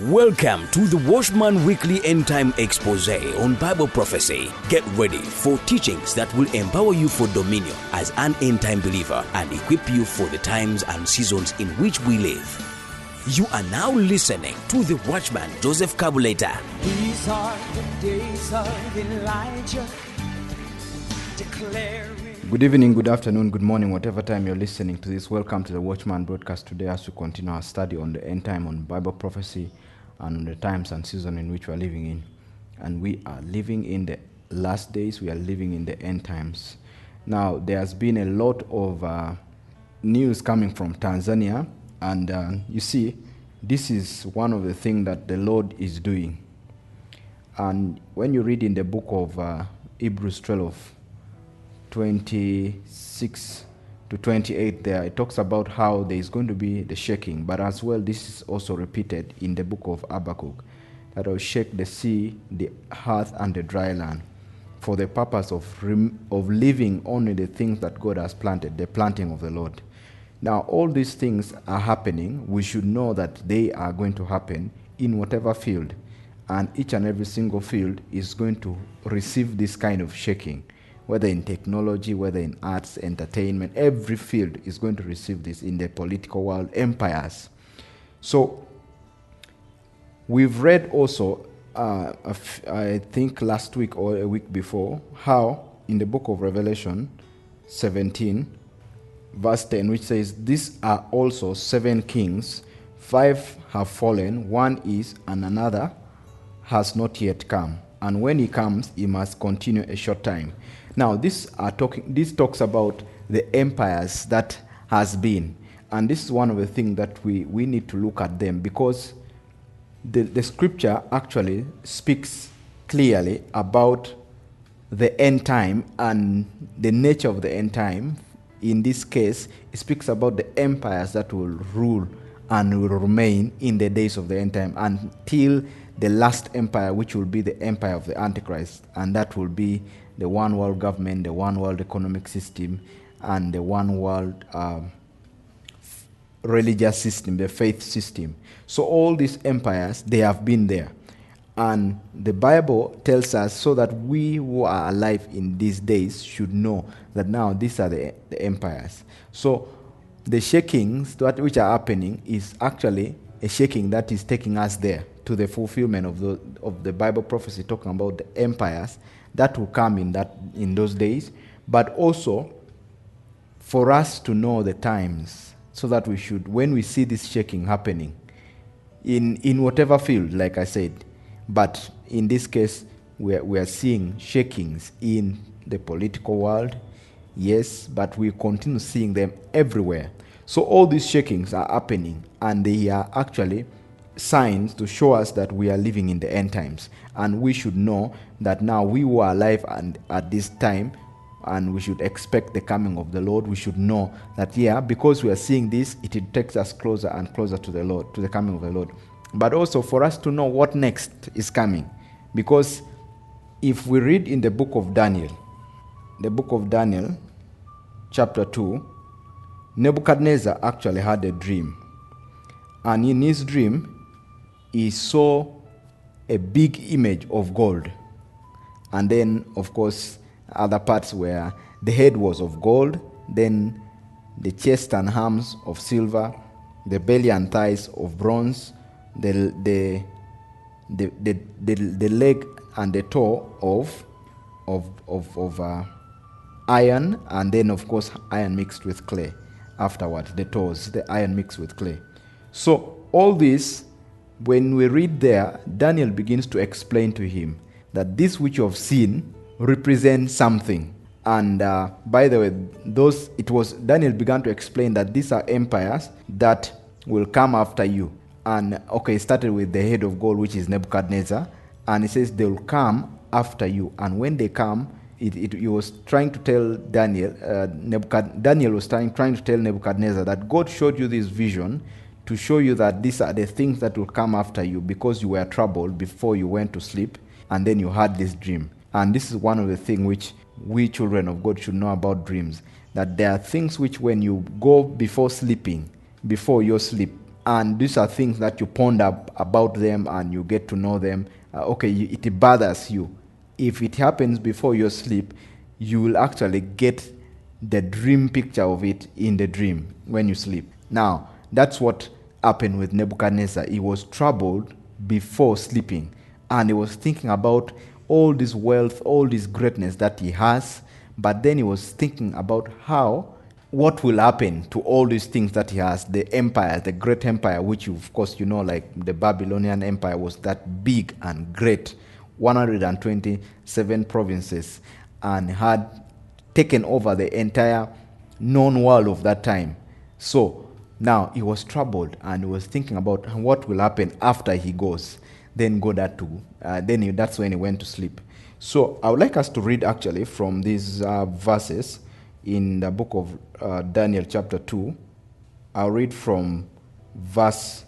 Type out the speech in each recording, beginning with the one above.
Welcome to the Watchman Weekly End Time Expose on Bible Prophecy. Get ready for teachings that will empower you for dominion as an end time believer and equip you for the times and seasons in which we live. You are now listening to the Watchman Joseph Kabuleta. These are the days of Elijah, declaring. Good evening, good afternoon, good morning, whatever time you're listening to this. Welcome to the Watchman broadcast today as we continue our study on the end time on Bible prophecy and on the times and season in which we are living in. And we are living in the last days, we are living in the end times. Now, there has been a lot of news coming from Tanzania, and you see, this is one of the things that the Lord is doing. And when you read in the book of Hebrews 12, 26 to 28 there, it talks about how there is going to be the shaking, but as well this is also repeated in the book of Habakkuk, that will shake the sea, the earth, and the dry land for the purpose of living only the things that God has planted, the planting of the Lord. Now all these things are happening. We should know that they are going to happen in whatever field, and each and every single field is going to receive this kind of shaking. Whether in technology, whether in arts, entertainment, every field is going to receive this. In the political world, empires. So we've read also, I think last week or a week before, how in the book of Revelation 17, verse 10, which says, "These are also 7 kings, 5 have fallen, one is, and another has not yet come. And when he comes, he must continue a short time." Now, this talks about the empires that has been. And this is one of the things that we need to look at them, because the scripture actually speaks clearly about the end time and the nature of the end time. In this case, it speaks about the empires that will rule and will remain in the days of the end time until the last empire, which will be the empire of the Antichrist, and that will be the one world government, the one world economic system, and the one world religious system, the faith system. So all these empires, they have been there. And the Bible tells us so that we who are alive in these days should know that now these are the empires. So the shakings which are happening is actually a shaking that is taking us there to the fulfillment of the Bible prophecy, talking about the empires that will come in those days, but also for us to know the times, so that we should, when we see this shaking happening in whatever field, like I said, but in this case we are seeing shakings in the political world, yes, but we continue seeing them everywhere. So all these shakings are happening, and they are actually signs to show us that we are living in the end times, and we should know that now we who are alive and at this time, and we should expect the coming of the Lord. We should know that, because we are seeing this, it takes us closer and closer to the Lord, to the coming of the Lord. But also for us to know what next is coming, because if we read in the book of Daniel, chapter 2, Nebuchadnezzar actually had a dream, and in his dream he saw a big image of gold, and then of course other parts where the head was of gold, then the chest and arms of silver, the belly and thighs of bronze, the leg and the toe of iron, and then of course iron mixed with clay. Afterwards, the toes, the iron mixed with clay. So all this, when we read there, Daniel begins to explain to him that this which you have seen represents something. And by the way, Daniel began to explain that these are empires that will come after you. And okay, it started with the head of gold, which is Nebuchadnezzar, and it says they will come after you. And when they come, he was trying to tell Daniel, Daniel was trying to tell Nebuchadnezzar that God showed you this vision to show you that these are the things that will come after you, because you were troubled before you went to sleep, and then you had this dream. And this is one of the things which we children of God should know about dreams, that there are things which when you go before sleeping, before your sleep, And these are things that you ponder about them and you get to know them. It bothers you. If it happens before your sleep, you will actually get the dream picture of it in the dream when you sleep. Now, that's what happened with Nebuchadnezzar. He was troubled before sleeping, and he was thinking about all this wealth, all this greatness that he has, but then he was thinking about what will happen to all these things that he has, the empire, the great empire, which of course like the Babylonian Empire was that big and great, 127 provinces, and had taken over the entire known world of that time. So now he was troubled and he was thinking about what will happen after he goes. Then that's when he went to sleep. So I would like us to read actually from these verses in the book of Daniel chapter 2. I'll read from verse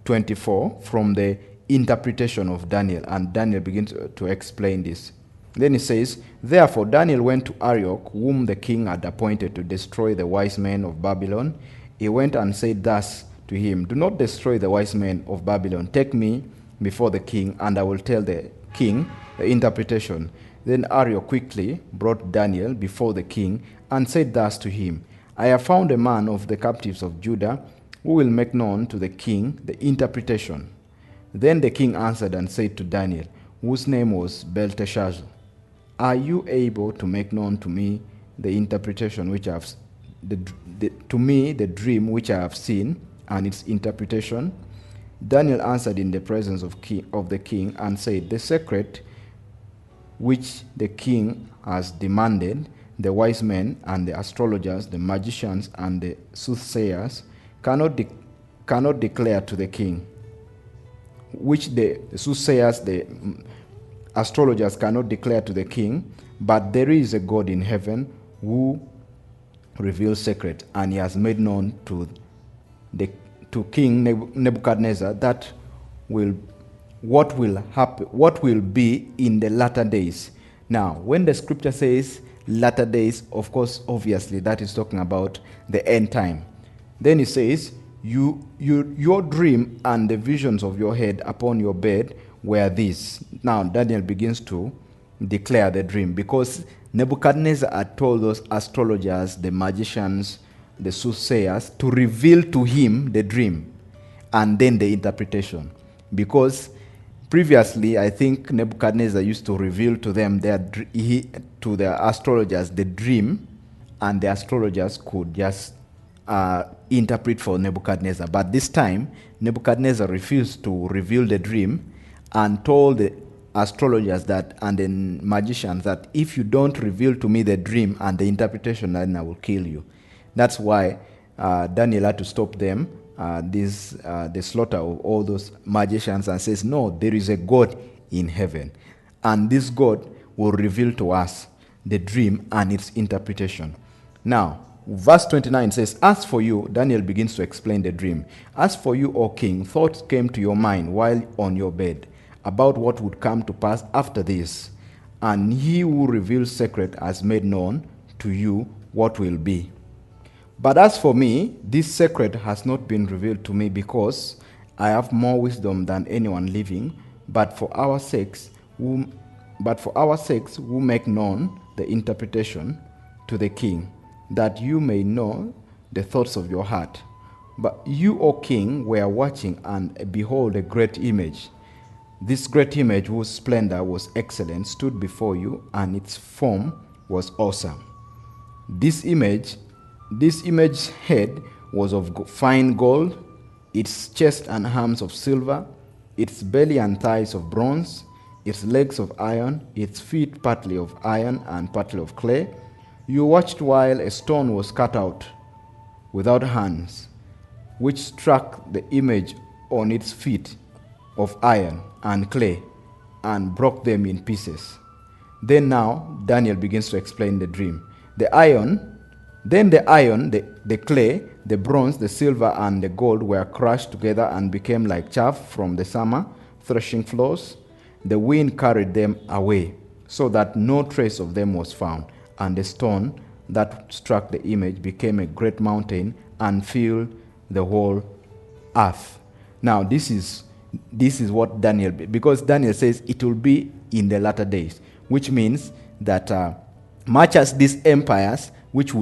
24 from the interpretation of Daniel, and Daniel begins to explain this. Then he says, "Therefore Daniel went to Arioch, whom the king had appointed to destroy the wise men of Babylon. He went and said thus to him, 'Do not destroy the wise men of Babylon. Take me before the king, and I will tell the king the interpretation.' Then Arioch quickly brought Daniel before the king and said thus to him, 'I have found a man of the captives of Judah who will make known to the king the interpretation.' Then the king answered and said to Daniel, whose name was Belteshazzar, 'Are you able to make known to me the interpretation which I have the dream which I have seen and its interpretation?' Daniel answered in the presence of the king and said, 'The secret which the king has demanded, the wise men and the astrologers, the magicians and the soothsayers cannot declare to the king, which the soothsayers, the astrologers cannot declare to the king, but there is a God in heaven who reveals secret, and he has made known to King Nebuchadnezzar what will be in the latter days.'" Now, when the scripture says latter days, of course, obviously, that is talking about the end time. Then it says, your dream and the visions of your head upon your bed were these. Now, Daniel begins to declare the dream, because Nebuchadnezzar had told those astrologers, the magicians, the soothsayers, to reveal to him the dream and then the interpretation. Because previously, I think Nebuchadnezzar used to reveal to them to the astrologers the dream, and the astrologers could just interpret for Nebuchadnezzar. But this time, Nebuchadnezzar refused to reveal the dream and told the astrologers and the magicians that if you don't reveal to me the dream and the interpretation, then I will kill you. That's why Daniel had to stop them, the slaughter of all those magicians, and says, no, there is a God in heaven, and this God will reveal to us the dream and its interpretation. Now, verse 29 says, "As for you," Daniel begins to explain the dream, "as for you, O king, thoughts came to your mind while on your bed about what would come to pass after this, and he who reveals secret has made known to you what will be. But as for me, this secret has not been revealed to me, because I have more wisdom than anyone living, but for our sakes who make known the interpretation to the king, that you may know the thoughts of your heart. But you, O king, were watching, and behold, a great image. This great image, whose splendor was excellent, stood before you, and its form was awesome. This image's head was of fine gold, its chest and arms of silver, its belly and thighs of bronze, its legs of iron, its feet partly of iron and partly of clay. You watched while a stone was cut out without hands, which struck the image on its feet of iron and clay and broke them in pieces. Then now Daniel begins to explain the dream. The clay, the bronze, the silver, and the gold were crushed together and became like chaff from the summer threshing floors. The wind carried them away, so that no trace of them was found. And the stone that struck the image became a great mountain and filled the whole earth. Now, this is what Daniel, because Daniel says it will be in the latter days, which means that much as these empires which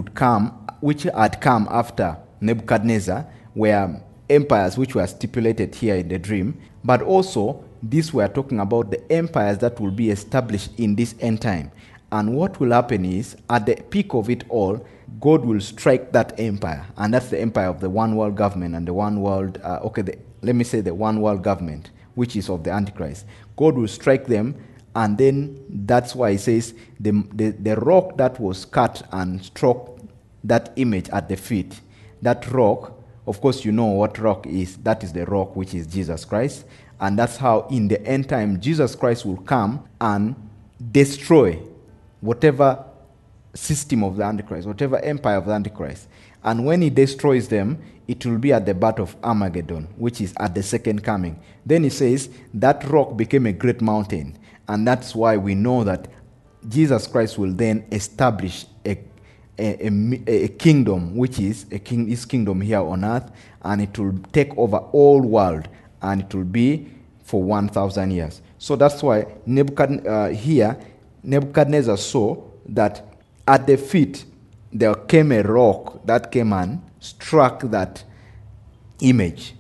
had come after Nebuchadnezzar were empires which were stipulated here in the dream, but also these were talking about the empires that will be established in this end time. And what will happen is, at the peak of it all, God will strike that empire, and that's the empire of the one world government and the one world, the one world government, which is of the Antichrist. God will strike them, and then that's why he says the rock that was cut and struck that image at the feet, that rock, of course you know what rock is, that is the rock which is Jesus Christ, and that's how in the end time Jesus Christ will come and destroy whatever system of the Antichrist, whatever empire of the Antichrist. And when he destroys them, it will be at the Battle of Armageddon, which is at the second coming. Then he says that rock became a great mountain. And that's why we know that Jesus Christ will then establish a kingdom, which is his kingdom here on earth, and it will take over all world, and it will be for 1,000 years. So that's why Nebuchadnezzar saw that at the feet there came a rock that came and struck that image,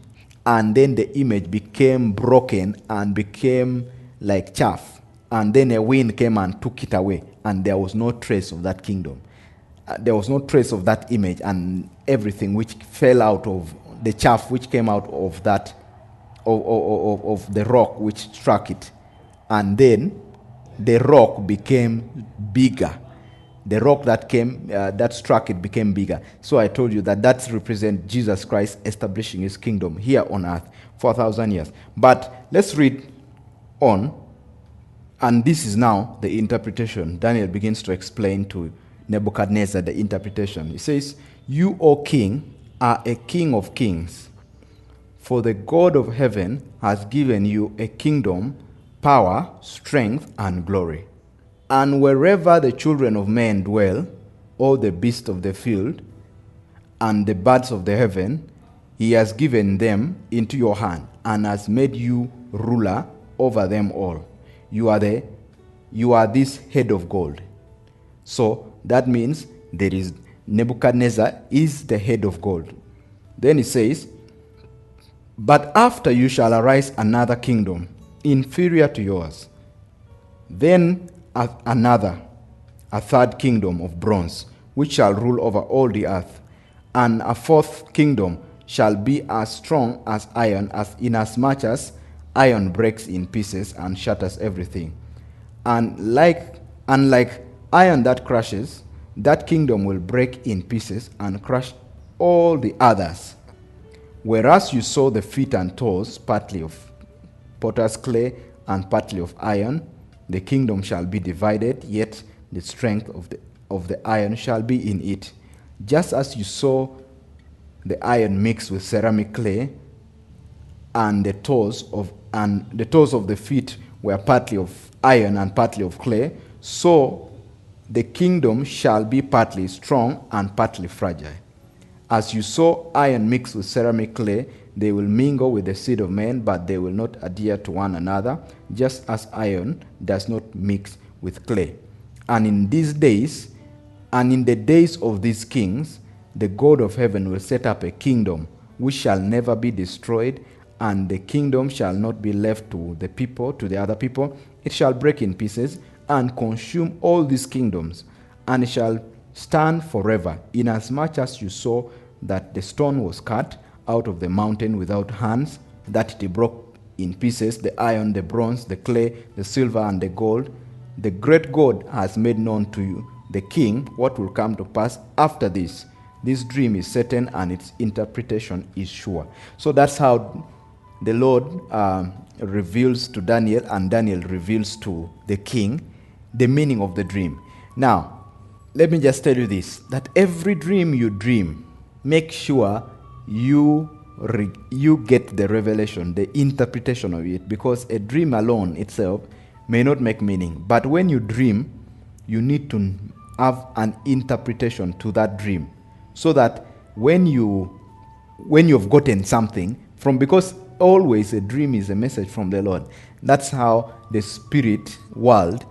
and then the image became broken and became like chaff, and then a wind came and took it away, and there was no trace of that kingdom. There was no trace of that image, and everything which fell out of the chaff which came out of that of the rock which struck it, and then the rock became bigger. The rock that struck it became bigger. So I told you that represents Jesus Christ establishing his kingdom here on earth for 1,000 years. But let's read on, and this is now the interpretation. Daniel begins to explain to Nebuchadnezzar the interpretation. He says, "You, O king, are a king of kings, for the God of heaven has given you a kingdom, power, strength, and glory. And wherever the children of men dwell, all the beasts of the field, and the birds of the heaven, he has given them into your hand, and has made you ruler over them all. You are this head of gold." So that means Nebuchadnezzar is the head of gold. Then he says, "But after you shall arise another kingdom, inferior to yours. Then a third kingdom of bronze, which shall rule over all the earth. And a fourth kingdom shall be as strong as iron, inasmuch as iron breaks in pieces and shatters everything. And like iron that crushes, that kingdom will break in pieces and crush all the others. Whereas you saw the feet and toes, partly of potter's clay and partly of iron, the kingdom shall be divided, yet the strength of the iron shall be in it. Just as you saw the iron mixed with ceramic clay, and the toes of the feet were partly of iron and partly of clay, so the kingdom shall be partly strong and partly fragile. As you saw iron mixed with ceramic clay, they will mingle with the seed of men, but they will not adhere to one another, just as iron does not mix with clay. And in the days of these kings, the God of heaven will set up a kingdom which shall never be destroyed, and the kingdom shall not be left to the other people. It shall break in pieces and consume all these kingdoms, and it shall stand forever, inasmuch as you saw that the stone was cut out of the mountain without hands, that it broke in pieces the iron, the bronze, the clay, the silver, and the gold. The great God has made known to you, the king, what will come to pass after this. This dream is certain, and its interpretation is sure." So that's how the Lord reveals to Daniel, and Daniel reveals to the king the meaning of the dream. Now, let me just tell you this, that every dream you dream, make sure you get the revelation, the interpretation of it, because a dream alone itself may not make meaning. But when you dream, you need to have an interpretation to that dream, so that when you've gotten something, Because always a dream is a message from the Lord. That's how the spirit world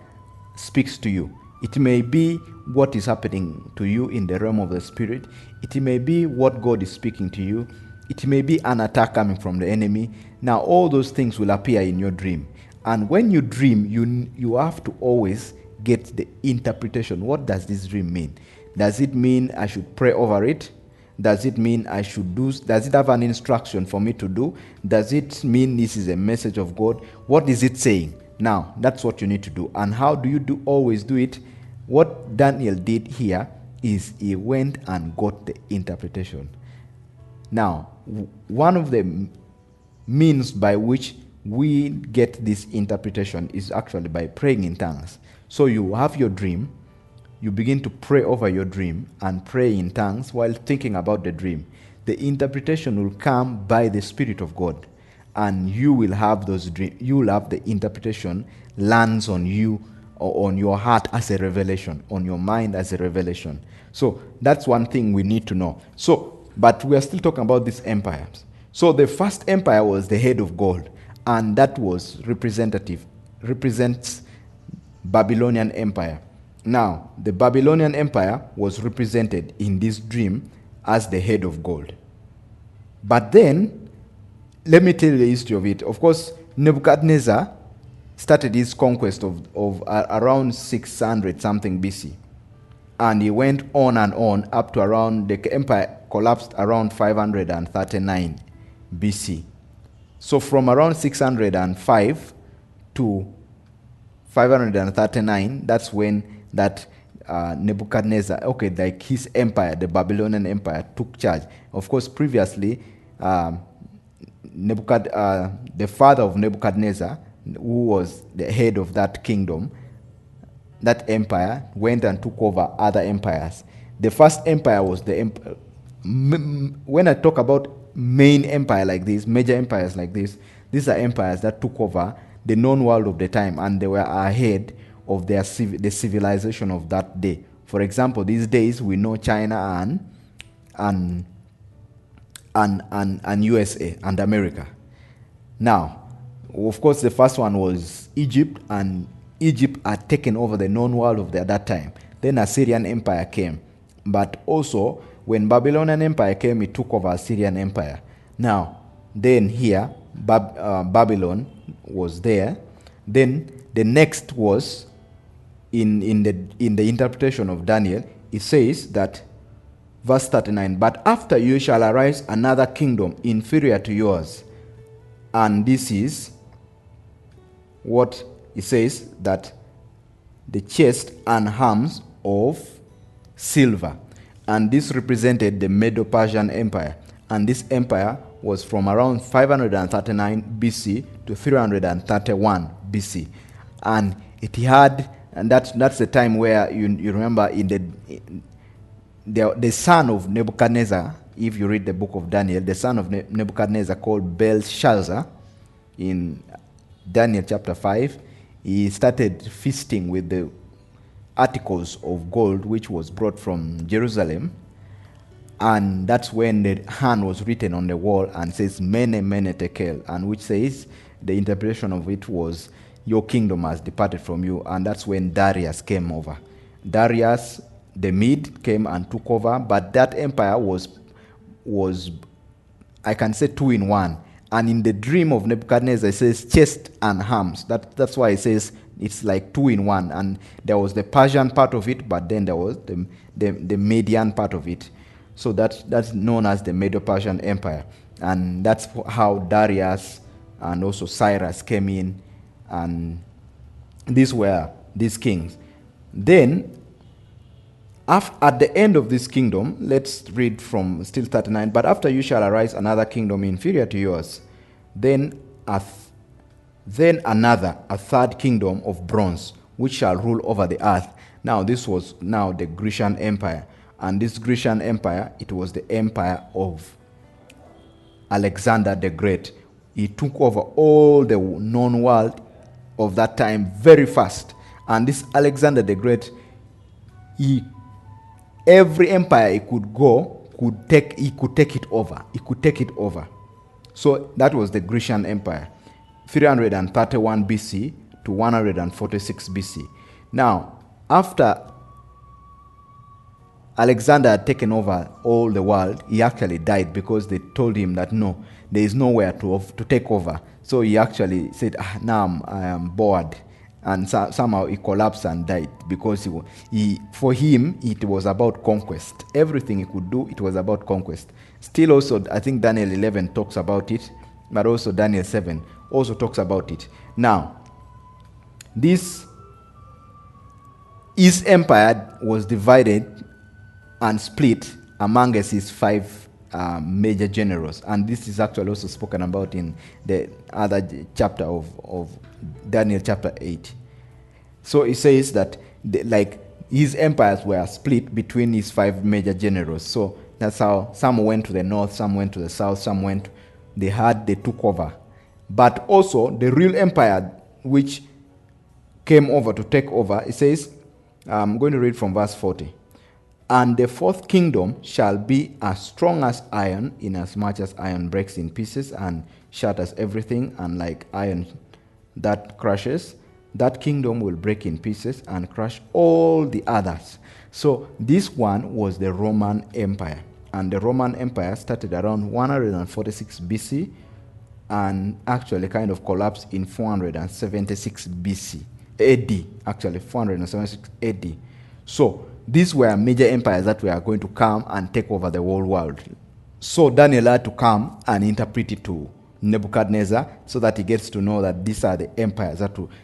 speaks to you. It may be what is happening to you in the realm of the spirit. It may be what God is speaking to you. It may be an attack coming from the enemy. Now, all those things will appear in your dream. And when you dream, you have to always get the interpretation. What does this dream mean? Does it mean I should pray over it? Does it mean I should do? Does it have an instruction for me to do? Does it mean this is a message of God? What is it saying? Now, that's what you need to do. And how do you always do it? What Daniel did here is he went and got the interpretation. Now, one of the means by which we get this interpretation is actually by praying in tongues. So you have your dream, you begin to pray over your dream and pray in tongues while thinking about the dream. The interpretation will come by the Spirit of God, and you will have those dreams. You will have the interpretation lands on you or on your heart as a revelation, on your mind as a revelation. So that's one thing we need to know. But we are still talking about these empires. So the first empire was the head of gold, and that was represents Babylonian Empire. Now, the Babylonian Empire was represented in this dream as the head of gold. But then, let me tell you the history of it. Of course, Nebuchadnezzar started his conquest of around 600 something BC. And he went on and on up to around, the empire collapsed around 539 BC. So from around 605 to 539, that's when that Nebuchadnezzar, like his empire, the Babylonian Empire, took charge. Of course, previously, the father of Nebuchadnezzar, who was the head of that kingdom, that empire, went and took over other empires. The first empire was the empire. When I talk about main empire like this, major empires like this, these are empires that took over the known world of the time, and they were ahead of the civilization of that day. For example, these days we know China and USA and America. Now, of course, the first one was Egypt, and Egypt had taken over the known world of that time. Then Assyrian Empire came, but also when Babylonian Empire came, it took over Assyrian Empire. Now, then here Babylon was there. Then the next was in the interpretation of Daniel. It says that verse 39. But after you shall arise another kingdom inferior to yours, and this is what it says, that the chest and arms of silver, and this represented the Medo-Persian Empire, and this empire was from around 539 BC to 331 BC, and it had, and that's the time where you remember the son of Nebuchadnezzar. If you read the book of Daniel, the son of Nebuchadnezzar, called Belshazzar, in Daniel chapter 5, he started feasting with the articles of gold which was brought from Jerusalem, and that's when the hand was written on the wall and says Mene Mene Tekel, and which says, the interpretation of it was, your kingdom has departed from you. And that's when Darius came over. Darius the Mede came and took over, but that empire was I can say 2 in 1. And in the dream of Nebuchadnezzar, it says chest and arms. That's why it says it's like 2 in 1. And there was the Persian part of it, but then there was the Median part of it. So that's known as the Medo-Persian Empire. And that's how Darius and also Cyrus came in, and these were these kings. Then, at the end of this kingdom, let's read from still 39. But after you shall arise another kingdom inferior to yours, then a third kingdom of bronze, which shall rule over the earth. Now, this was now the Grecian Empire. And this Grecian Empire, it was the empire of Alexander the Great. He took over all the known world of that time very fast. And this Alexander the Great, every empire he could go, he could take it over. He could take it over. So that was the Grecian Empire, 331 BC to 146 BC. Now, after Alexander had taken over all the world, he actually died because they told him that no, there is nowhere to take over. So he actually said, now I am bored. And somehow he collapsed and died because for him, it was about conquest. Everything he could do, it was about conquest. Still also, I think Daniel 11 talks about it, but also Daniel 7 also talks about it. Now, his empire was divided and split amongst his 5 major generals, and this is actually also spoken about in the other chapter of Daniel chapter 8. So it says that his empires were split between his 5 major generals. So that's how some went to the north, some went to the south, some they took over. But also the real empire which came over to take over, it says, I'm going to read from verse 40. And the 4th kingdom shall be as strong as iron, inasmuch as iron breaks in pieces and shatters everything, and like iron that crushes, that kingdom will break in pieces and crush all the others. So this one was the Roman Empire. And the Roman Empire started around 146 BC and actually kind of collapsed in 476 BC. AD, actually 476 AD. So these were major empires that were going to come and take over the whole world. So Daniel had to come and interpret it to Nebuchadnezzar so that he gets to know that these are the empires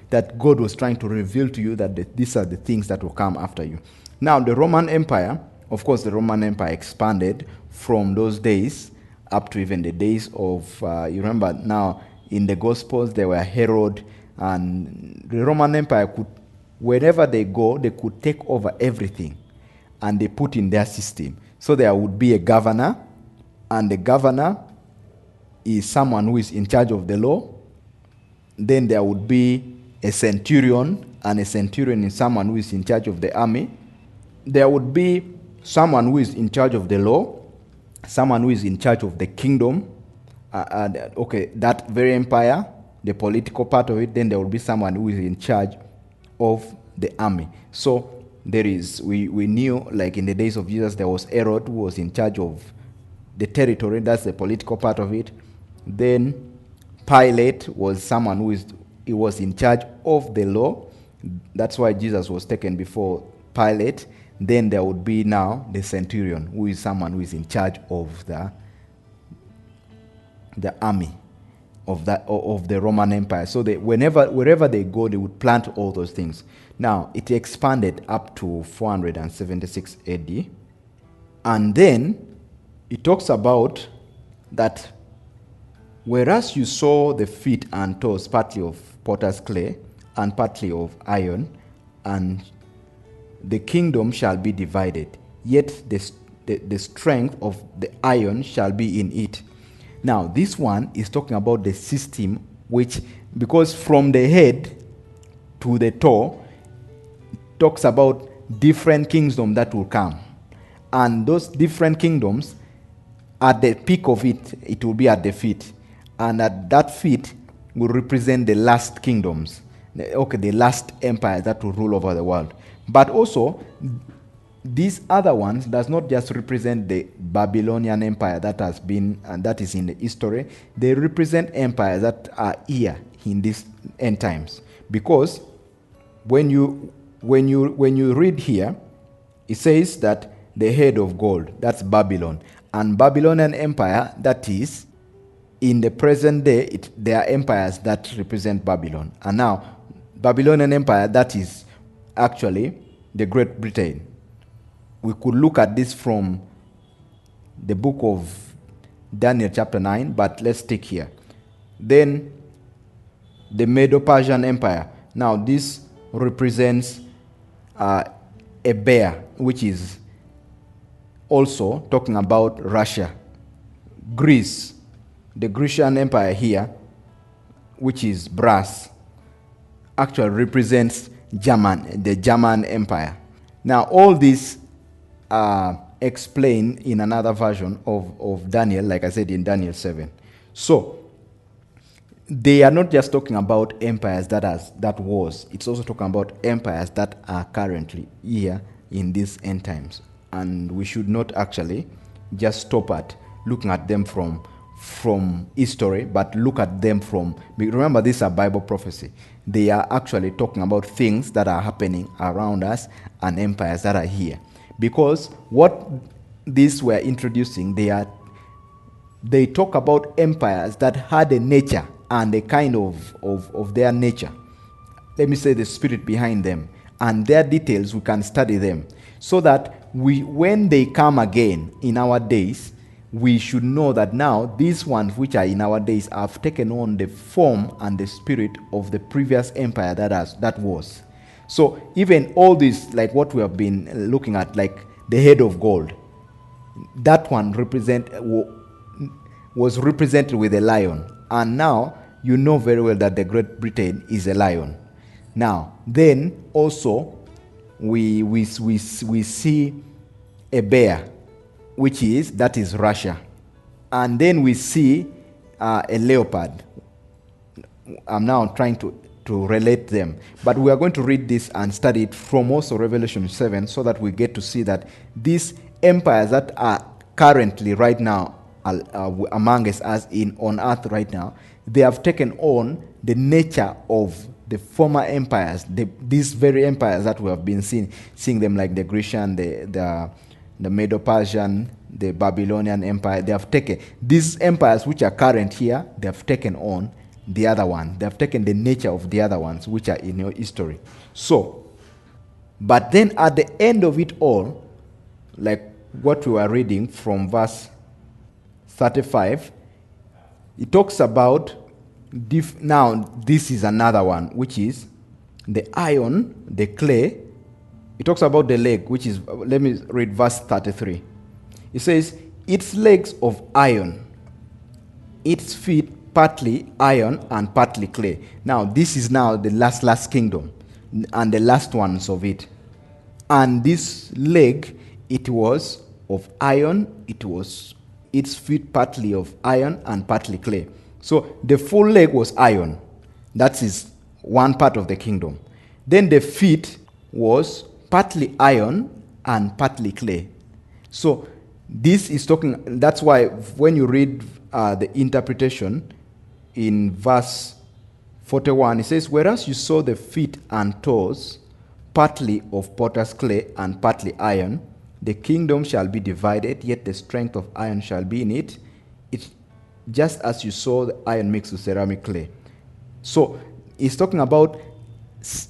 that God was trying to reveal to you, that these are the things that will come after you. Now, the Roman Empire, of course, the Roman Empire expanded from those days up to even the days of, you remember now in the Gospels, there were Herod, and the Roman Empire could, wherever they go, they could take over everything and they put in their system. So there would be a governor, and the governor is someone who is in charge of the law. Then there would be a centurion, and a centurion is someone who is in charge of the army. There would be someone who is in charge of the law, someone who is in charge of the kingdom, that very empire, the political part of it. Then there will be someone who is in charge of the army. So there is, we knew, like in the days of Jesus, there was Herod who was in charge of the territory. That's the political part of it. Then Pilate was someone he was in charge of the law. That's why Jesus was taken before Pilate. Then there would be now the centurion, who is someone who is in charge of the army of the Roman Empire. So wherever they go, they would plant all those things. Now it expanded up to 476 AD, and then it talks about that whereas you saw the feet and toes partly of potter's clay and partly of iron, and the kingdom shall be divided, yet the strength of the iron shall be in it. Now, this one is talking about the system which, because from the head to the toe, talks about different kingdoms that will come. And those different kingdoms, at the peak of it, it will be at the feet. And at that feet will represent the last kingdoms, the last empire that will rule over the world. But also, these other ones does not just represent the Babylonian Empire that has been, and that is in the history. They represent empires that are here in these end times. Because when you read here, it says that the head of gold, that's Babylon. And Babylonian Empire, that is, in the present day, there are empires that represent Babylon. And now, Babylonian Empire, that is actually the Great Britain. We could look at this from the book of Daniel chapter 9, but let's take here. Then the Medo-Persian Empire. Now this represents a bear, which is also talking about Russia. Greece, the Grecian Empire here, which is brass, actually represents the German Empire. Now all this explained in another version of Daniel, like I said in Daniel 7. So they are not just talking about empires that was. It's also talking about empires that are currently here in these end times. And we should not actually just stop at looking at them from history, but look at them from, remember, these are Bible prophecy. They are actually talking about things that are happening around us and empires that are here. Because what these were introducing, they talk about empires that had a nature and a kind of their nature. Let me say the spirit behind them. And their details, we can study them. So that when they come again in our days, we should know that now these ones which are in our days have taken on the form and the spirit of the previous empire that was. So even all this, like what we have been looking at, like the head of gold, that one was represented with a lion. And now you know very well that the Great Britain is a lion. Now, then also we see a bear, that is Russia. And then we see a leopard. I'm now trying to relate them. But we are going to read this and study it from also Revelation 7 so that we get to see that these empires that are currently right now among us as in on earth right now, they have taken on the nature of the former empires, these very empires that we have been seeing them, like the Grecian, the Medo-Persian, the Babylonian Empire. They have taken these empires which are current here, they have taken on the other one. They have taken the nature of the other ones which are in your history. So, but then at the end of it all, like what we were reading from verse 35, it talks about now this is another one, which is the iron, the clay. It talks about the leg, which is, let me read verse 33. It says, its legs of iron, its feet partly iron and partly clay. Now this is now the last kingdom and the last ones of it. And this leg, it was of iron, it was its feet partly of iron and partly clay. So the full leg was iron. That is one part of the kingdom. Then the feet was partly iron and partly clay. So this is talking, that's why when you read the interpretation in verse 41, it says, whereas you saw the feet and toes partly of potter's clay and partly iron, the kingdom shall be divided, yet the strength of iron shall be in it. It's just as you saw the iron mixed with ceramic clay. So it's talking about,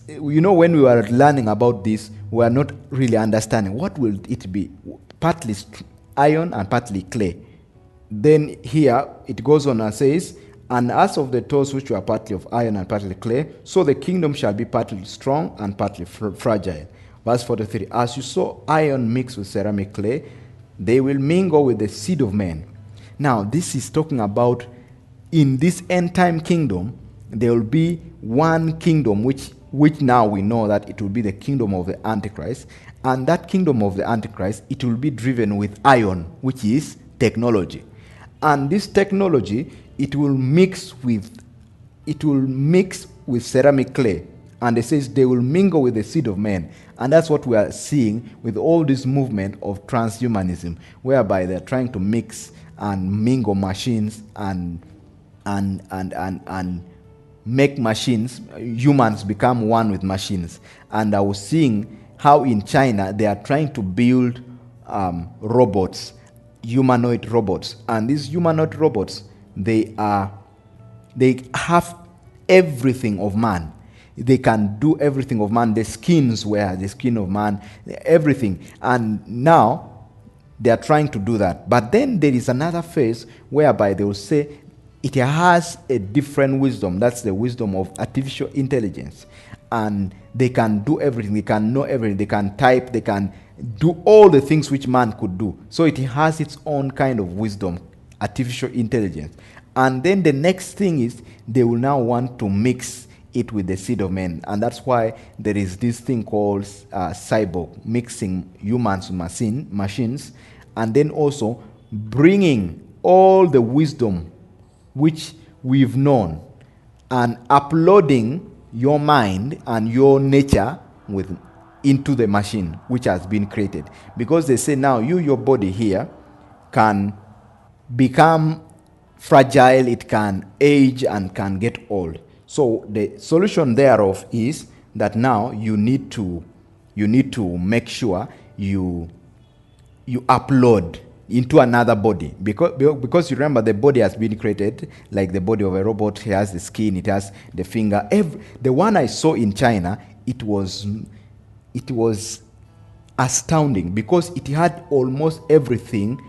when we were learning about this, we are not really understanding what will it be, partly iron and partly clay. Then here it goes on and says, and as of the toes which were partly of iron and partly clay, so the kingdom shall be partly strong and partly fragile. Verse 43, as you saw iron mixed with ceramic clay, they will mingle with the seed of men. Now, this is talking about in this end time kingdom, there will be one kingdom which now we know that it will be the kingdom of the Antichrist. And that kingdom of the Antichrist, it will be driven with iron, which is technology. And this technology, it will mix with ceramic clay. And it says they will mingle with the seed of men. And that's what we are seeing with all this movement of transhumanism, whereby they're trying to mix and mingle machines and make humans become one with machines. And I was seeing how in China they are trying to build robots, humanoid robots. And these humanoid robots, they have everything of man. They can do everything of man. The skins were the skin of man, everything. And now they are trying to do that. But then there is another phase whereby they will say it has a different wisdom. That's the wisdom of artificial intelligence. And they can do everything. They can know everything. They can type. They can do all the things which man could do. So it has its own kind of wisdom, artificial intelligence. And then the next thing is they will now want to mix it with the seed of men. And that's why there is this thing called cyborg, mixing humans with machines, and then also bringing all the wisdom which we've known, and uploading your mind and your nature into the machine which has been created. Because they say now your body here can become fragile, it can age and can get old. So the solution thereof is that now you need to make sure you upload into another body, because you remember the body has been created like the body of a robot. It has the skin, it has the finger. The one I saw in China, it was astounding because it had almost everything.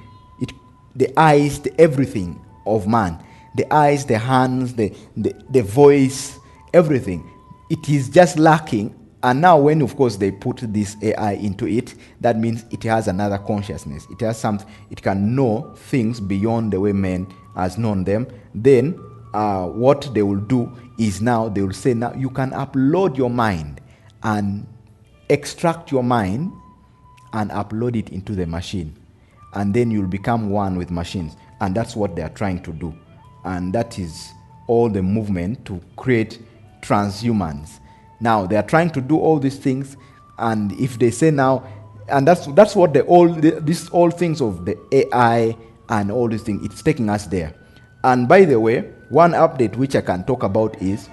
The eyes, everything of man, the eyes, the hands, the voice, everything. It is just lacking. And now when, of course, they put this AI into it, that means it has another consciousness. It has something, it can know things beyond the way man has known them. Then what they will do is now they will say, now you can upload your mind and extract your mind and upload it into the machine. And then you'll become one with machines. And that's what they are trying to do. And that is all the movement to create transhumans. Now they are trying to do all these things, and if they say now, and that's what these all things of the AI and all these things, it's taking us there. And by the way, one update which I can talk about is,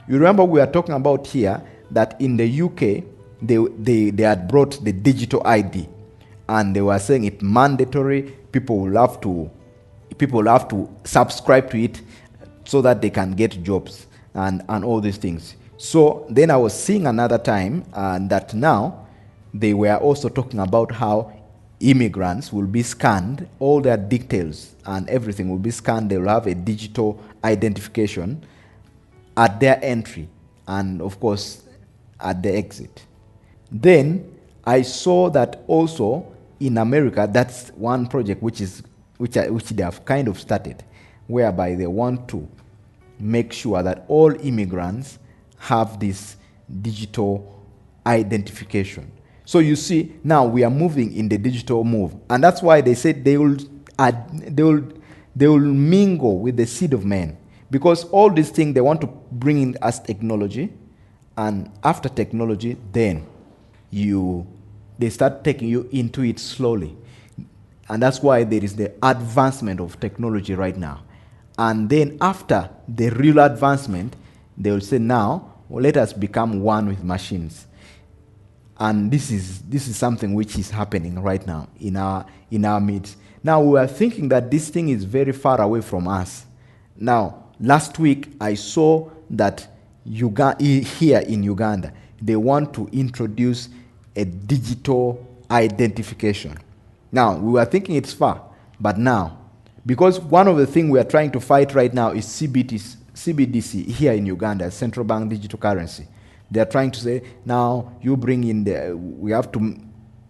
you remember we are talking about here that in the UK they had brought the digital ID, and they were saying it's mandatory. People will have to subscribe to it so that they can get jobs and all these things. So then I was seeing another time that now they were also talking about how immigrants will be scanned, all their details and everything will be scanned. They will have a digital identification at their entry and, of course, at the exit. Then I saw that also in America, that's one project which they have kind of started, whereby they want to make sure that all immigrants have this digital identification. So you see, now we are moving in the digital move, and that's why they said they will mingle with the seed of man, because all these things they want to bring in as technology, and after technology, then they start taking you into it slowly, and that's why there is the advancement of technology right now. And then after the real advancement, they will say, now, well, let us become one with machines. And this is something which is happening right now in our midst. Now, we are thinking that this thing is very far away from us. Now, last week, I saw that here in Uganda, they want to introduce a digital identification. Now, we were thinking it's far, but now, because one of the things we are trying to fight right now is CBDC here in Uganda, central bank digital currency. They are trying to say, now you bring in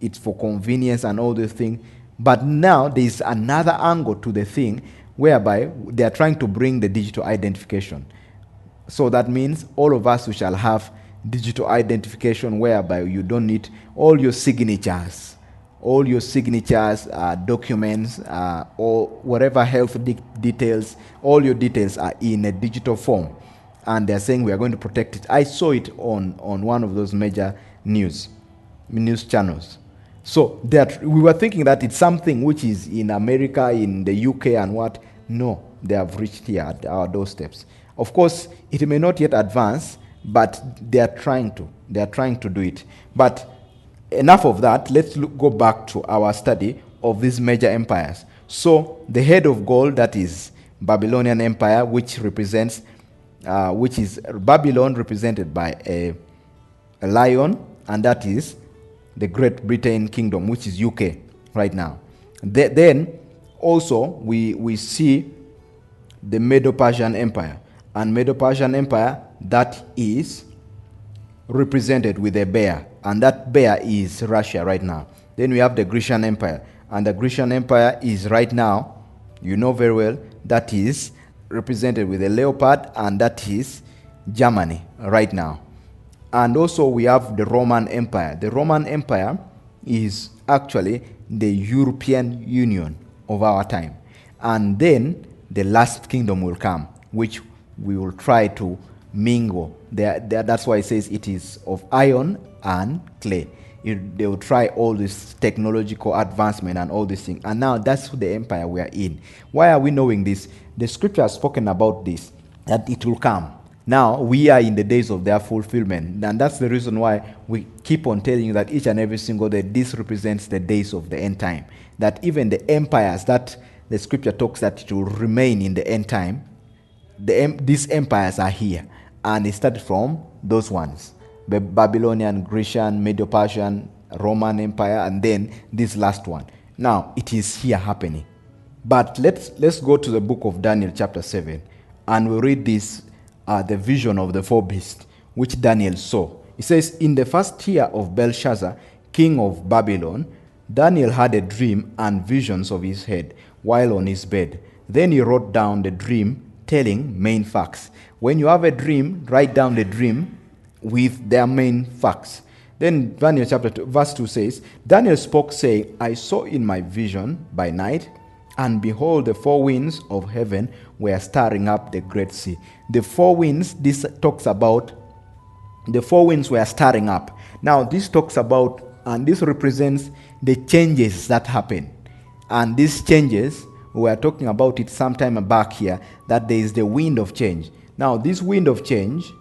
it's for convenience and all these things. But now there is another angle to the thing whereby they are trying to bring the digital identification. So that means all of us, we shall have digital identification whereby you don't need all your signatures, documents, or whatever health details, all your details are in a digital form. And they're saying we are going to protect it. I saw it on one of those major news channels. So we were thinking that it's something which is in America, in the UK and what. No, they have reached here at our doorsteps. Of course, it may not yet advance, but they are trying to do it. But enough of that. Let's go back to our study of these major empires. So the head of gold, that is Babylonian Empire, which is Babylon represented by a lion, and that is the Great Britain Kingdom, which is UK right now. Then also we see the Medo-Persian Empire, and Medo-Persian Empire, that is represented with a bear, and that bear is Russia right now. Then we have the Grecian Empire, and the Grecian Empire is right now, you know very well, that is represented with a leopard, and that is Germany right now. And also we have the Roman Empire. The Roman Empire is actually the European Union of our time. And then the last kingdom will come, which we will try to mingle. That's why it says it is of iron and clay. They will try all this technological advancement and all these things. And now that's the empire we are in. Why are we knowing this? The scripture has spoken about this, that it will come. Now we are in the days of their fulfillment. And that's the reason why we keep on telling you that each and every single day, this represents the days of the end time. That even the empires that the scripture talks that it will remain in the end time, these empires are here. And it started from those ones. The Babylonian, Grecian, Medo-Persian, Roman Empire, and then this last one. Now, it is here happening. But let's go to the book of Daniel chapter 7, and we'll read this, the vision of the four beasts, which Daniel saw. It says, in the first year of Belshazzar, king of Babylon, Daniel had a dream and visions of his head while on his bed. Then he wrote down the dream, telling main facts. When you have a dream, write down the dream with their main facts. Then Daniel chapter 2, verse 2 says, Daniel spoke, saying, I saw in my vision by night, and behold, the four winds of heaven were stirring up the great sea. The four winds, this talks about, the four winds were stirring up. Now, this talks about, and this represents the changes that happen. And these changes, we were talking about it sometime back here, that there is the wind of change. Now, this wind of change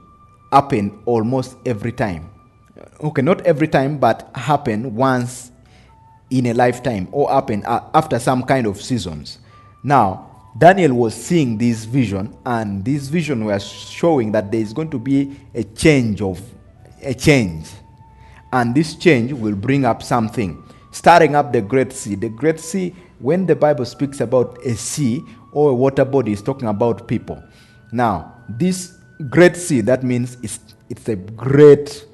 happen almost every time. Okay, not every time, but happen once in a lifetime, or happen after some kind of seasons. Now, Daniel was seeing this vision, and this vision was showing that there is going to be a change. And this change will bring up something, starting up the Great Sea. The Great Sea, when the Bible speaks about a sea or a water body, is talking about people. Now, this Great Sea, that means it's a great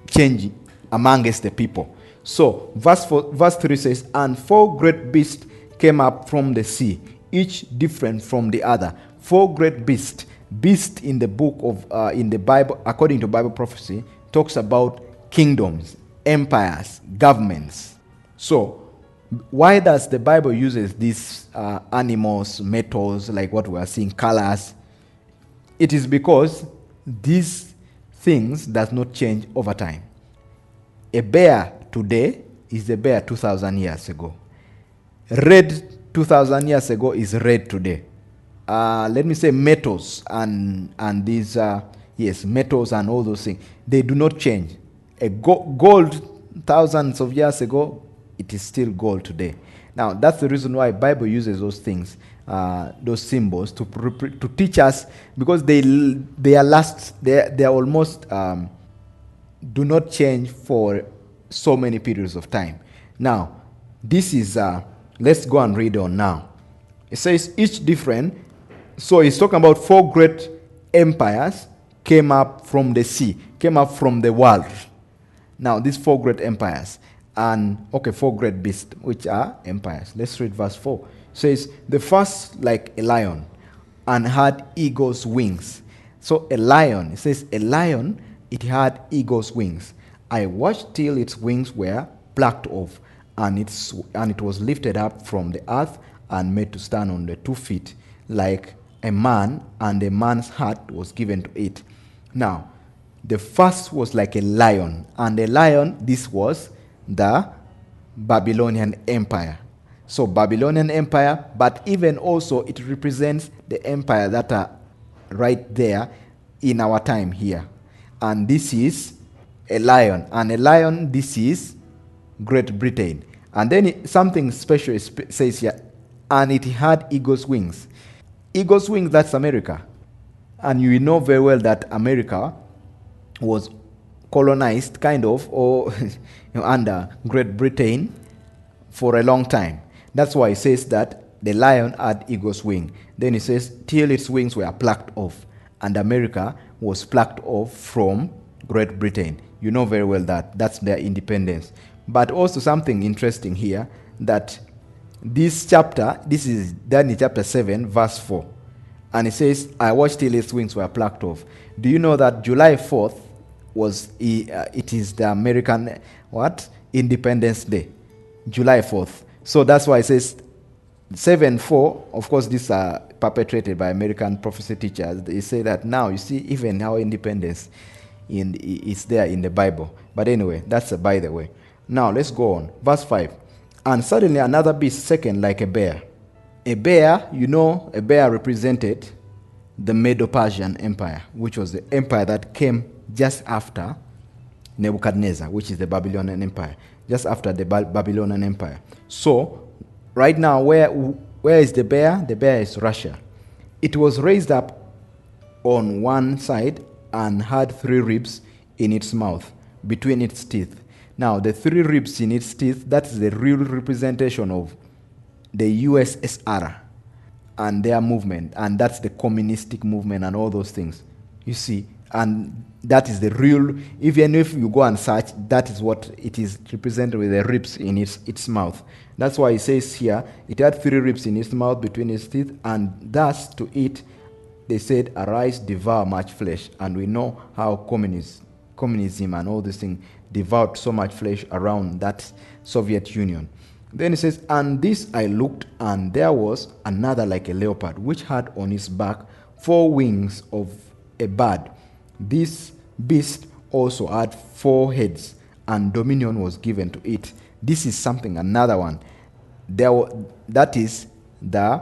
change amongst the people. So verse 3 says, and four great beasts came up from the sea, each different from the other. Four great beasts. Beast in the book of in the Bible, according to Bible prophecy, talks about kingdoms, empires, governments. So why does the Bible uses these animals, metals, like what we are seeing, colors? It is because these things does not change over time. A bear today is a bear 2,000 years ago. Red 2,000 years ago is red today. Let me say metals and these, metals and all those things, they do not change. A gold thousands of years ago, it is still gold today. Now, that's the reason why Bible uses those things, those symbols to teach us, because they are almost do not change for so many periods of time. Now, this is let's go and read on now. It says each different. So he's talking about four great empires came up from the sea, came up from the world. Now, these four great empires. And, four great beasts, which are empires. Let's read verse 4. It says, the first like a lion, and had eagle's wings. So a lion, it says a lion, it had eagle's wings. I watched till its wings were plucked off, and it was lifted up from the earth and made to stand on the 2 feet, like a man, and a man's heart was given to it. Now, the first was like a lion, and a lion, this was the Babylonian Empire. So Babylonian Empire, but even also it represents the empire that are right there in our time here. And this is a lion. And a lion, this is Great Britain. And then something special says here, and it had eagle's wings. Eagle's wings, that's America. And you know very well that America was colonized, kind of, or under Great Britain for a long time. That's why it says that the lion had eagle's wing. Then it says, till its wings were plucked off, and America was plucked off from Great Britain. You know very well that that's their independence. But also something interesting here, that this chapter, this is Daniel chapter 7, verse 4. And it says, I watched till its wings were plucked off. Do you know that July 4th it is the American Independence Day, July 4th. So that's why it says 7:4, of course, these are perpetrated by American prophecy teachers. They say that now you see even our independence is there in the Bible. But anyway, that's a by the way. Now let's go on. Verse 5. And suddenly another beast second like a bear. A bear, a bear represented the Medo-Persian Empire, which was the empire that came just after Nebuchadnezzar, which is the Babylonian Empire, just after the Babylonian Empire. So, right now, where is the bear? The bear is Russia. It was raised up on one side and had 3 ribs in its mouth, between its teeth. Now, the 3 ribs in its teeth, that's the real representation of the USSR and their movement, and that's the communistic movement and all those things. You see, and that is the real, even if you go and search, that is what it is represented with the ribs in its mouth. That's why it says here, it had 3 ribs in its mouth between its teeth, and thus to eat, they said, arise, devour much flesh. And we know how communism and all these things devoured so much flesh around that Soviet Union. Then it says, and this I looked, and there was another like a leopard, which had on its back 4 wings of a bird. This beast also had 4 heads, and dominion was given to it. This is something, another one. That is the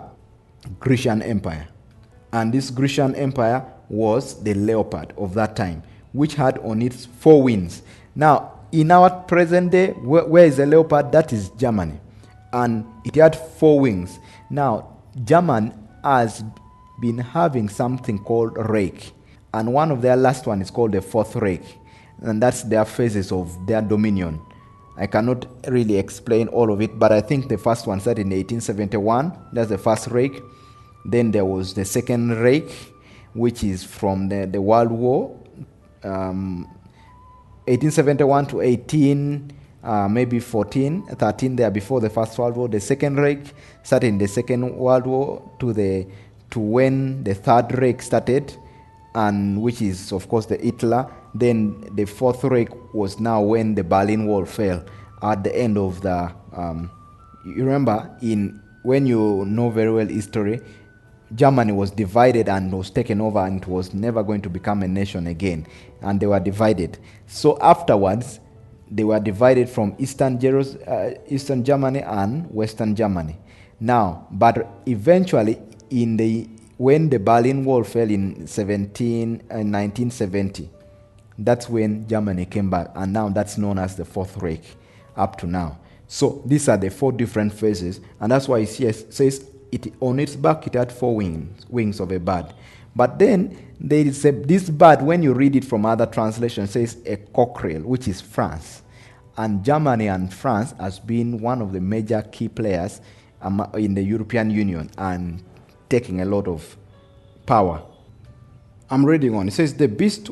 Grecian Empire. And this Grecian Empire was the leopard of that time, which had on its 4 wings. Now, in our present day, where is the leopard? That is Germany. And it had 4 wings. Now, German has been having something called Reich. And one of their last one is called the Fourth Reich. And that's their phases of their dominion. I cannot really explain all of it, but I think the first one started in 1871. That's the first Reich. Then there was the Second Reich, which is from the World War, 1871 to 13 there before the First World War. The Second Reich started in the Second World War to when the Third Reich started, and which is of course the Hitler. Then the Fourth Reich was now when the Berlin Wall fell at the end of the. You remember when you know very well history, Germany was divided and was taken over, and it was never going to become a nation again, and they were divided. So afterwards, they were divided from Eastern Germany and Western Germany. Now, but eventually, when the Berlin Wall fell in 1970, that's when Germany came back, and now that's known as the Fourth Reich up to now. So these are the 4 different phases, and that's why it says on its back it had 4 wings of a bird. But then there is this bird, when you read it from other translations, says a cockerel, which is France. And Germany and France has been one of the major key players in the European Union and taking a lot of power. I'm reading on. It says the beast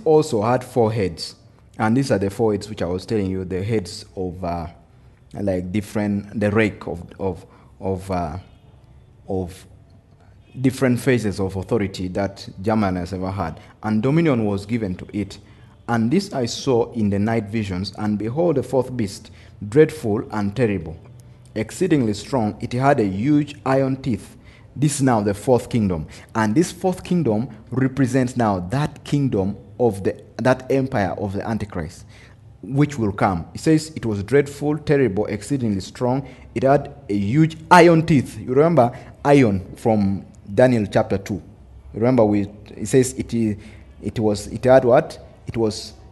also had 4 heads. And these are the 4 heads which I was telling you, the heads of the rake of different phases of authority that Germany has ever had. And dominion was given to it. And this I saw in the night visions, and behold, a 4th beast, dreadful and terrible, exceedingly strong. It had a huge iron teeth. This is now the 4th kingdom. And this 4th kingdom represents now that kingdom of that empire of the Antichrist, which will come. It says it was dreadful, terrible, exceedingly strong. It had a huge iron teeth. You remember iron from Daniel chapter 2. Remember it says it had what?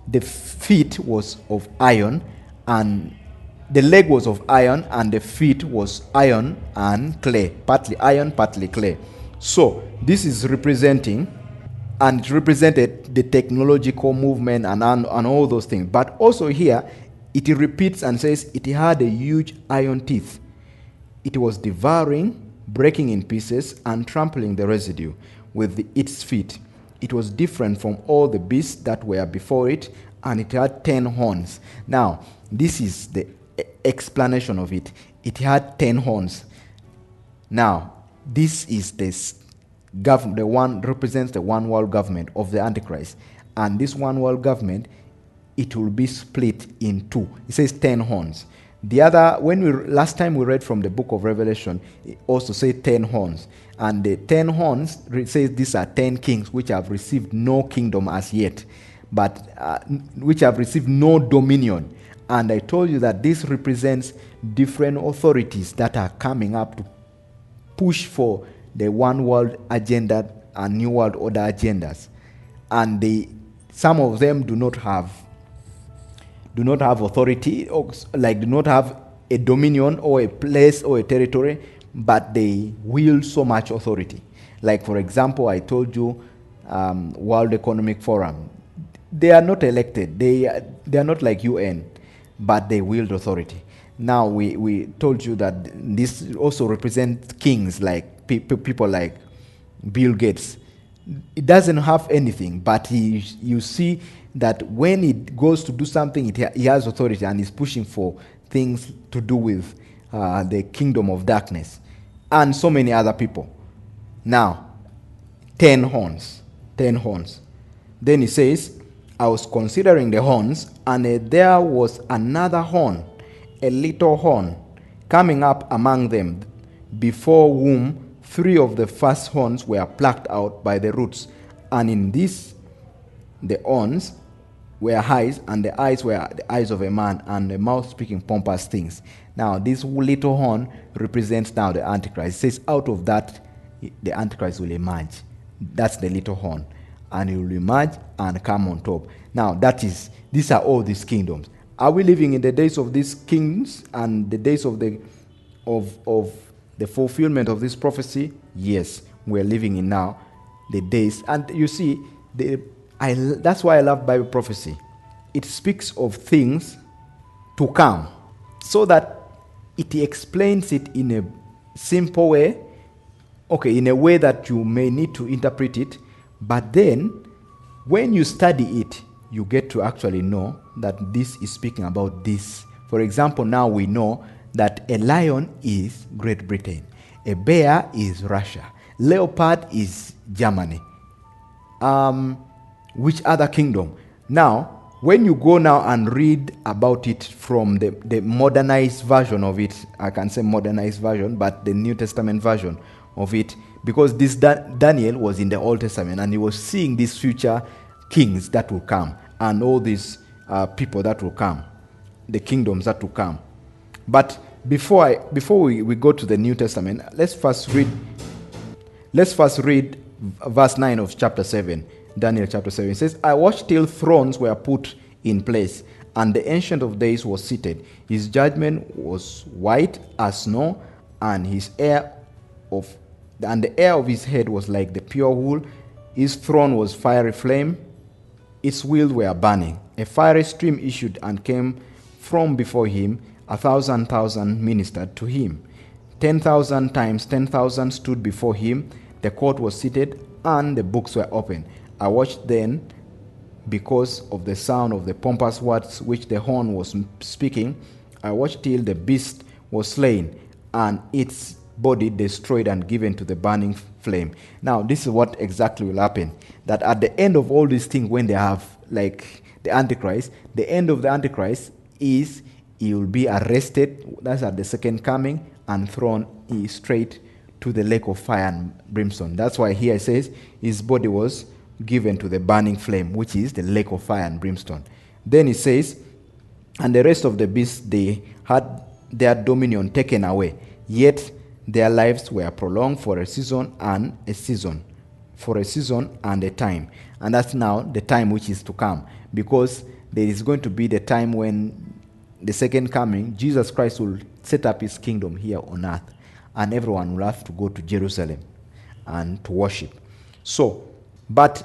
The feet was of iron, and the leg was of iron, and the feet was iron and clay, partly iron, partly clay. So this is representing, and it represented the technological movement and all those things. But also here, it repeats and says it had a huge iron teeth. It was devouring, breaking in pieces, and trampling the residue with its feet. It was different from all the beasts that were before it, and it had 10 horns. Now, this is the explanation of it. It had 10 horns. Now, this is the one represents the one world government of the Antichrist. And this one world government, it will be split in 2. It says 10 horns. The other, last time we read from the book of Revelation, it also said 10 horns. And the 10 horns says these are 10 kings which have received no kingdom as yet, but which have received no dominion. And I told you that this represents different authorities that are coming up to push for the one world agenda and new world order agendas. And some of them do not have authority, or do not have a dominion or a place or a territory, but they wield so much authority. Like, for example, I told you World Economic Forum. They are not elected. They are not like UN, but they wield authority. Now, we told you that this also represents kings, like people like Bill Gates. It doesn't have anything, but you see that when it goes to do something, he has authority and is pushing for things to do with the kingdom of darkness, and so many other people. Now, 10 horns. 10 horns. Then he says, I was considering the horns, and there was another horn, a little horn, coming up among them, before whom 3 of the first horns were plucked out by the roots. And in this, the horns were eyes, and the eyes were the eyes of a man, and the mouth speaking pompous things. Now, this little horn represents now the Antichrist. It says, out of that, the Antichrist will emerge. That's the little horn. And he will emerge and come on top. Now, these are all these kingdoms. Are we living in the days of these kings and the days of the fulfillment of this prophecy? Yes, we're living in now the days. And you see, that's why I love Bible prophecy. It speaks of things to come, so that it explains it in a simple way, in a way that you may need to interpret it. But then, when you study it, you get to actually know that this is speaking about this. For example, now we know that a lion is Great Britain, a bear is Russia, leopard is Germany. Which other kingdom? Now, when you go now and read about it from the modernized version of it, I can say modernized version, but the New Testament version of it, because this Daniel was in the Old Testament, and he was seeing these future kings that will come, and all these people that will come, the kingdoms that will come. But before we go to the New Testament, let's first read verse 9 of chapter 7, Daniel chapter 7. It says, I watched till thrones were put in place, and the Ancient of Days was seated. His judgment was white as snow, and the hair of his head was like the pure wool. His throne was fiery flame. Its wheels were burning. A fiery stream issued and came from before him. 1,000,000 ministered to him. 10,000 times 10,000 stood before him. The court was seated, and the books were open. I watched then, because of the sound of the pompous words which the horn was speaking. I watched till the beast was slain, and its body destroyed and given to the burning flame. Now, this is what exactly will happen. That at the end of all these things, when they have, like, the Antichrist, the end of the Antichrist is he will be arrested, that's at the second coming, and thrown straight to the lake of fire and brimstone. That's why here it says his body was given to the burning flame, which is the lake of fire and brimstone. Then it says, and the rest of the beasts, they had their dominion taken away, yet their lives were prolonged for a season and a season, for a season and a time. And that's now the time which is to come, because there is going to be the time when the second coming, Jesus Christ will set up his kingdom here on earth, and everyone will have to go to Jerusalem and to worship. So, but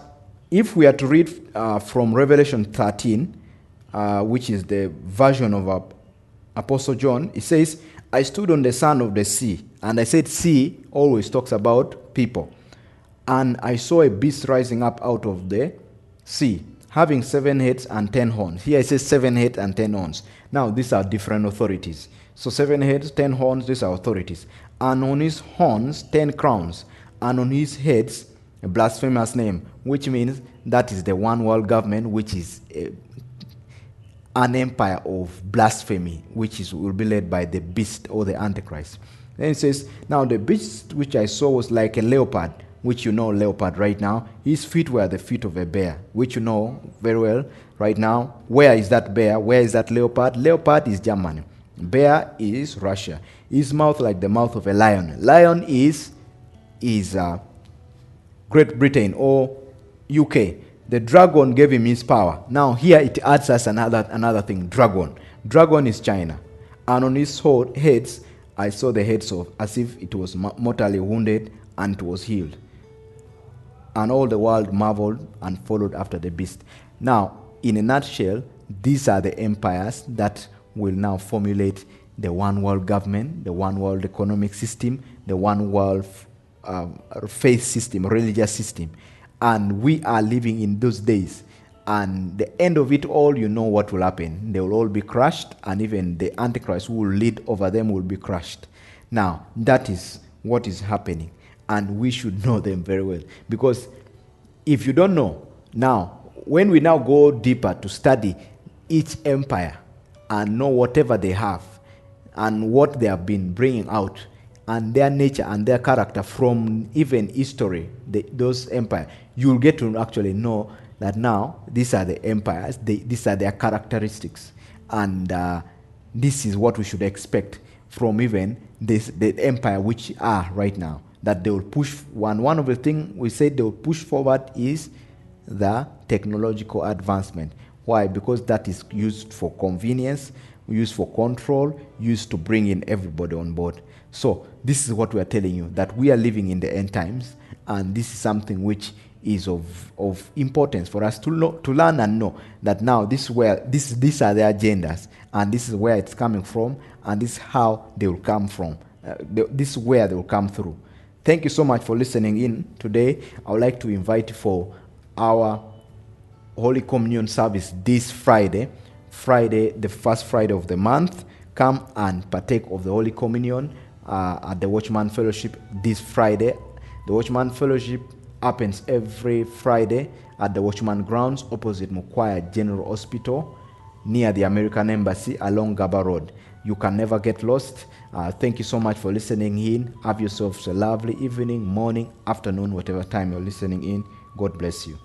if we are to read from Revelation 13, which is the version of Apostle John, it says, I stood on the sand of the sea, and I said sea always talks about people. And I saw a beast rising up out of the sea, having 7 heads and 10 horns. Here it says 7 heads and 10 horns. Now, these are different authorities. So 7 heads, 10 horns, these are authorities. And on his horns, 10 crowns. And on his heads, a blasphemous name, which means that is the one world government, which is an empire of blasphemy, which will be led by the beast or the Antichrist. Then it says, now the beast which I saw was like a leopard, which you know leopard right now. His feet were the feet of a bear, which you know very well right now. Where is that bear? Where is that leopard? Leopard is Germany. Bear is Russia. His mouth like the mouth of a lion. Lion is Great Britain or UK. The dragon gave him his power. Now here it adds us another thing. Dragon is China. And on his heads, I saw the heads of as if it was mortally wounded, and it was healed. And all the world marveled and followed after the beast. Now, in a nutshell, these are the empires that will now formulate the one world government, the one world economic system, the one world faith system, religious system. And we are living in those days. And the end of it all, you know what will happen. They will all be crushed, and even the Antichrist who will lead over them will be crushed. Now, that is what is happening. And we should know them very well. Because if you don't know, now, when we now go deeper to study each empire and know whatever they have and what they have been bringing out and their nature and their character from even history, those empires, you'll get to actually know that now these are the empires, these are their characteristics, and this is what we should expect from even the empire which are right now. That they will push, one of the things we said they will push forward is the technological advancement. Why? Because that is used for convenience, used for control, used to bring in everybody on board. So this is what we are telling you, that we are living in the end times, and this is something which is of importance for us to learn and know that now these are the agendas, and this is where it's coming from, and this is how they will come from. This is where they will come through. Thank you so much for listening in today. I would like to invite you for our Holy Communion service this Friday, the first Friday of the month. Come and partake of the Holy Communion at the Watchman Fellowship this Friday. The Watchman Fellowship happens every Friday at the Watchman Grounds opposite Mukwaya General Hospital near the American Embassy along Gaba Road. You can never get lost. Thank you so much for listening in. Have yourselves a lovely evening, morning, afternoon, whatever time you're listening in. God bless you.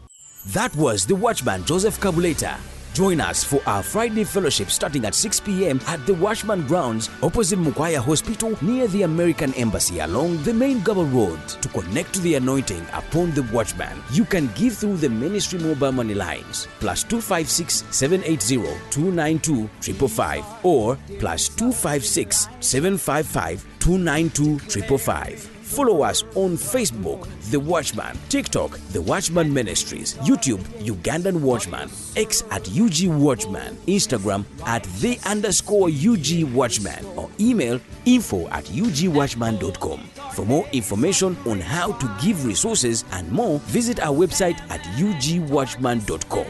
That was the Watchman Joseph Kabuleta. Join us for our Friday fellowship starting at 6 p.m. at the Watchman Grounds opposite Mukwaya Hospital near the American Embassy along the main Gaba Road. To connect to the anointing upon the Watchman, you can give through the ministry mobile money lines +256 780 292 555 or +256 755 292 555. Follow us on Facebook, The Watchman, TikTok, The Watchman Ministries, YouTube, Ugandan Watchman, X at UG Watchman, Instagram at @the_UG Watchman, or email info@ugwatchman.com. For more information on how to give resources and more, visit our website at ugwatchman.com.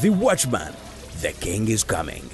The Watchman, the King is coming.